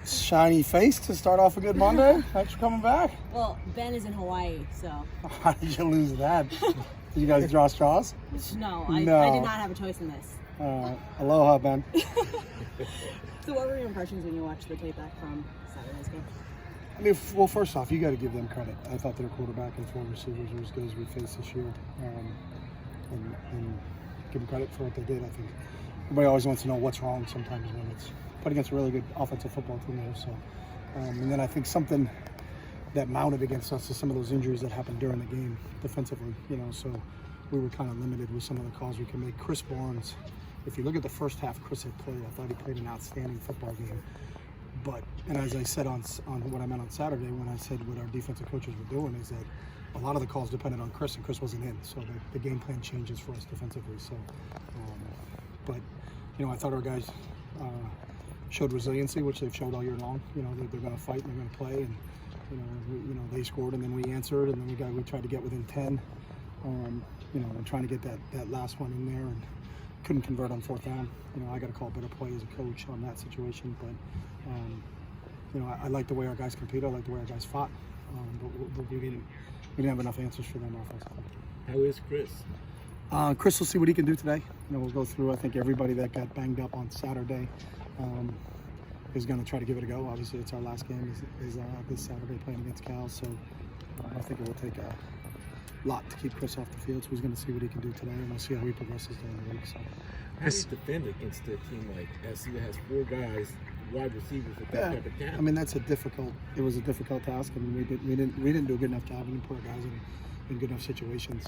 Shiny face to start off a good Monday. Thanks for coming back. Well, Ben is in Hawaii, so. How did you lose that? Did you guys draw straws? No, No. I did not have a choice in this. Aloha, Ben. So what were your impressions when you watched the tape back from Saturday's game? I mean, well, first off, you got to give them credit. I thought their quarterback and four receivers were as good as we faced this year. And give them credit for what they did. I think everybody always wants to know what's wrong sometimes when it's put against a really good offensive football team there. So, and then I think something that mounted against us is some of those injuries that happened during the game defensively, so we were kind of limited with some of the calls we could make. Chris Barnes, if you look at the first half Chris had played, I thought he played an outstanding football game. But, and as I said on what I meant on Saturday when I said what our defensive coaches were doing is that a lot of the calls depended on Chris, and Chris wasn't in. So the game plan changes for us defensively. So, but, I thought our guys showed resiliency, which they've showed all year long. They're going to fight and they're going to play. And, they scored and then we answered, and then we tried to get within 10. And trying to get that last one in there and couldn't convert on fourth down. I got to call a better play as a coach on that situation. But, I like the way our guys competed. I like the way our guys fought. But we didn't have enough answers for them offensively. How is Chris? Chris will see what he can do today. We'll go through, I think, everybody that got banged up on Saturday is going to try to give it a go. Obviously, it's our last game is this Saturday playing against Cal. So I think it will take a lot to keep Chris off the field. So he's going to see what he can do today, and we'll see how he progresses during the week. So. How do you defend against a team like SC that has four guys, wide receivers with that type of talent? I mean, it was a difficult task. I mean, we didn't do a good enough job. We didn't put our guys in good enough situations.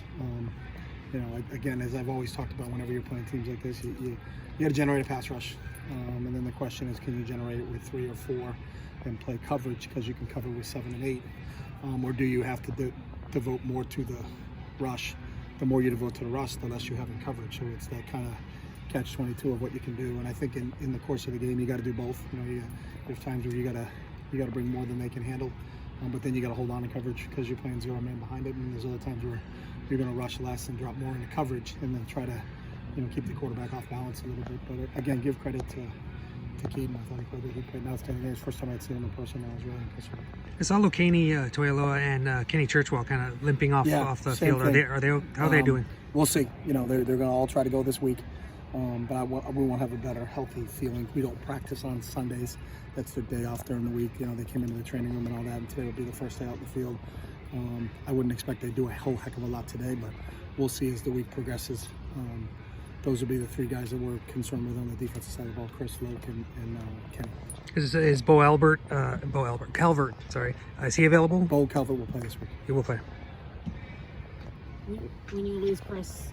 Again, as I've always talked about, whenever you're playing teams like this, you got to generate a pass rush. And then the question is, can you generate it with 3 or 4 and play coverage because you can cover with 7 and 8? Or do you have to devote more to the rush? The more you devote to the rush, the less you have in coverage. So it's that kind of catch-22 of what you can do. And I think in the course of the game, you got to do both. There's times where you got to bring more than they can handle. But then you got to hold on to coverage because you're playing zero man behind it. And there's other times where you're going to rush less and drop more into coverage and then try to keep the quarterback off balance a little bit. But again, give credit to Keaton. I thought he played an outstanding game. It's the first time I'd seen him in person. I was really impressed with him. I saw Lucani, Toiloa, and Kenny Churchwell kind of limping off the field. How are they doing? We'll see. They're going to all try to go this week. But we won't have a better, healthy feeling. We don't practice on Sundays. That's their day off during the week. They came into the training room and all that, and today will be the first day out in the field. I wouldn't expect they do a whole heck of a lot today, but we'll see as the week progresses. Those will be the 3 guys that we're concerned with on the defensive side of the ball: Chris, Luke, and Kenny. Is Calvert, sorry, is he available? Bo Calvert will play this week. He will play. When you lose Chris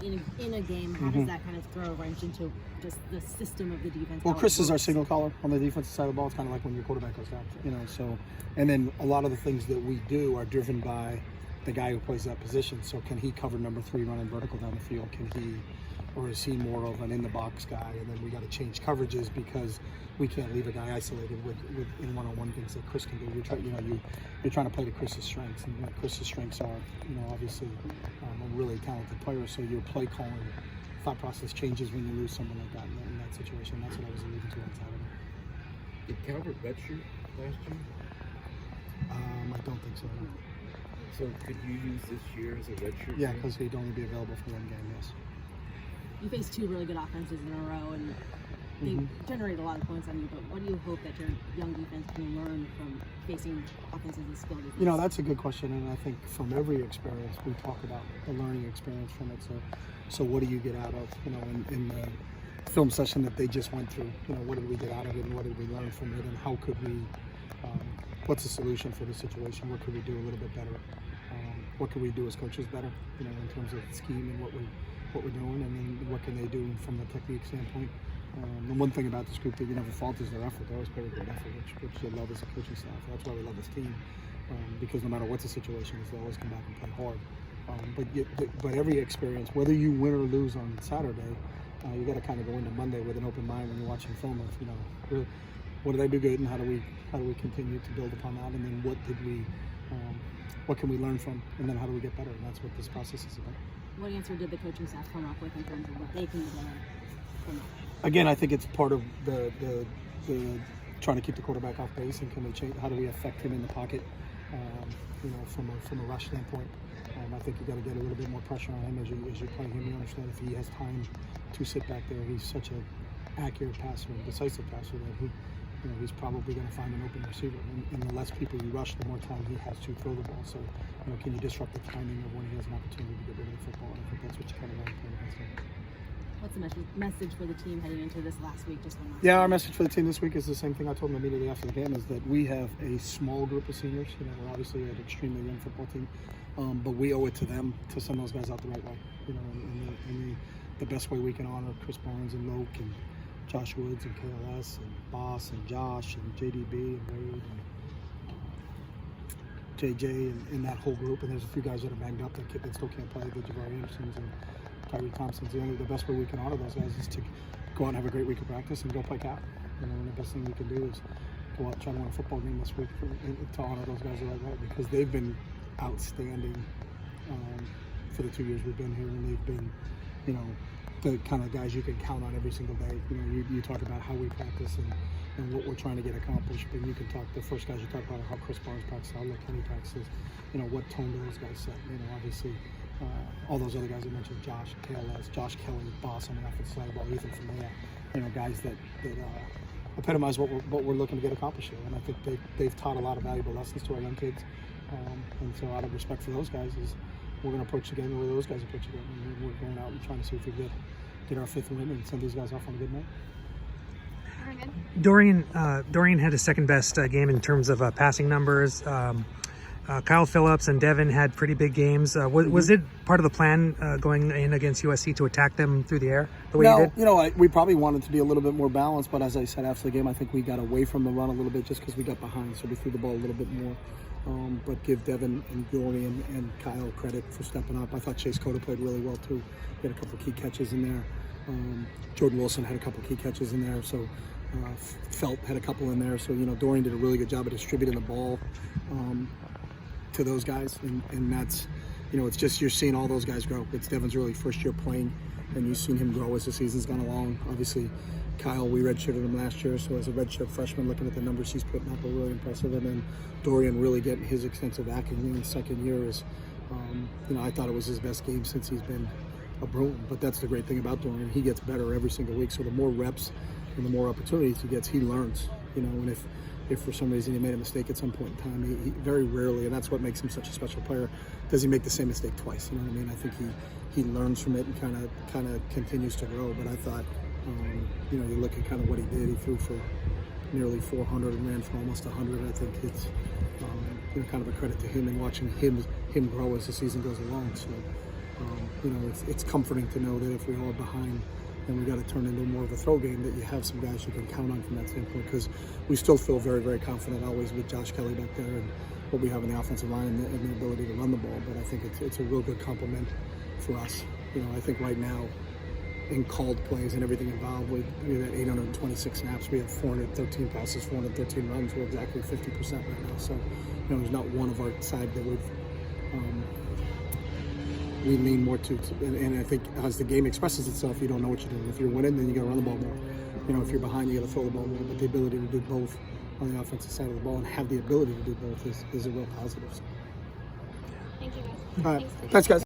in a game, how does that kind of throw a wrench into just the system of the defense? Well, Chris is our signal caller on the defensive side of the ball. It's kind of like when your quarterback goes down, So, and then a lot of the things that we do are driven by the guy who plays that position. So, can he cover number 3 running vertical down the field? Or is he more of an in-the-box guy? And then we got to change coverages because we can't leave a guy isolated with in one-on-one things that Chris can do. You're trying to play to Chris's strengths, and Chris's strengths are, obviously a really talented player. So your play calling thought process changes when you lose someone like that in that situation. That's what I was alluding to on Saturday. Did Calvert redshirt last year? I don't think so. No. So could you use this year as a redshirt? Yeah, because he'd only be available for one game. Yes. You faced 2 really good offenses in a row, and they generate a lot of points on you. But what do you hope that your young defense can learn from facing offenses as skilled as this? That's a good question, and I think from every experience we talk about the learning experience from it. So what do you get out of in the film session that they just went through? What did we get out of it, and what did we learn from it, and how could we? What's the solution for the situation? What could we do a little bit better? What could we do as coaches better? In terms of scheme and what we're doing, and then what can they do from the technique standpoint. The one thing about this group that you never fault is their effort. They always play with great effort, which you love as a coaching staff. That's why we love this team, because no matter what the situation is, they always come back and play hard. But every experience, whether you win or lose on Saturday, you got to kind of go into Monday with an open mind when you're watching film of, what did I do good, and how do we continue to build upon that, and then what can we learn from, and then how do we get better? And that's what this process is about. What answer did the coaching staff come up with in terms of what they can learn from that? Again, I think it's part of the trying to keep the quarterback off base, and can we change? How do we affect him in the pocket? From a rush standpoint, I think you got to get a little bit more pressure on him as you play him. You understand if he has time to sit back there, he's such an accurate passer, and decisive passer that he's probably going to find an open receiver. And the less people you rush, the more time he has to throw the ball. So, can you disrupt the timing of when he has an opportunity to get rid of the football? And I think that's what you kind of want to play against him. What's the message for the team heading into this last week? Yeah, our message for the team this week is the same thing I told them immediately after the game, is that we have a small group of seniors. We're obviously an extremely young football team, but we owe it to them to send those guys out the right way. In the best way we can honor Chris Barnes and Loke and Josh Woods and KLS and Boss and Josh and JDB and Wade and JJ and that whole group. And there's a few guys that are banged up that still can't play, the Jabari Andersons and Tyree Thompson's. The best way we can honor those guys is to go out and have a great week of practice and go play cap. And the best thing we can do is go out and try to win a football game this week to honor those guys the right way, because they've been outstanding for the 2 years we've been here, and they've been, the kind of guys you can count on every single day. You talk about how we practice and what we're trying to get accomplished, but you can talk, the first guys you talk about are how Chris Barnes practices, how Kenny practices, what tone do those guys set. Obviously, all those other guys I mentioned, Josh, KLS, Josh Kelly, Boss on the offensive side of the ball, Ethan Familia, guys that epitomize what we're looking to get accomplished here. And I think they've taught a lot of valuable lessons to our young kids. And so out of respect for those guys, we're going to approach the game the way those guys approach the game. And we're going out and trying to see if we get our 5th win and send these guys off on a good night. Dorian had his second best game in terms of passing numbers. Kyle Phillips and Devin had pretty big games. Was it part of the plan going in against USC to attack them through the air the way you did? We probably wanted to be a little bit more balanced, but as I said after the game, I think we got away from the run a little bit just because we got behind, so we threw the ball a little bit more. But give Devin and Dorian and Kyle credit for stepping up. I thought Chase Cota played really well too. He had a couple of key catches in there. Jordan Wilson had a couple of key catches in there. So Felt had a couple in there. So Dorian did a really good job of distributing the ball to those guys, and that's it's just you're seeing all those guys grow. It's Devin's really first year playing, and you've seen him grow as the season's gone along. Obviously, Kyle, we redshirted him last year, so as a redshirt freshman, looking at the numbers he's putting up are really impressive. And then Dorian really getting his extensive acting in his second year is, I thought it was his best game since he's been a Bruin. But that's the great thing about Dorian. He gets better every single week, so the more reps and the more opportunities he gets, he learns. And if for some reason he made a mistake at some point in time, he very rarely, and that's what makes him such a special player, does he make the same mistake twice. I think he learns from it and kind of continues to grow. But I thought, you look at kind of what he did. He threw for nearly 400 and ran for almost 100. I think it's kind of a credit to him and watching him grow as the season goes along. So it's comforting to know that if we all are behind, and we got to turn into more of a throw game, that you have some guys you can count on from that standpoint, because we still feel very, very confident always with Josh Kelly back there and what we have in the offensive line and the ability to run the ball. But I think it's a real good compliment for us. I think right now in called plays and everything involved, we had 826 snaps, we have 413 passes, 413 runs. We're exactly 50% right now. So there's not one of our side that we lean more to, and I think as the game expresses itself, you don't know what you're doing. If you're winning, then you got to run the ball more. If you're behind, you got to throw the ball more. But the ability to do both on the offensive side of the ball and have the ability to do both is a real positive. Thank you, guys. All right. Thanks, guys.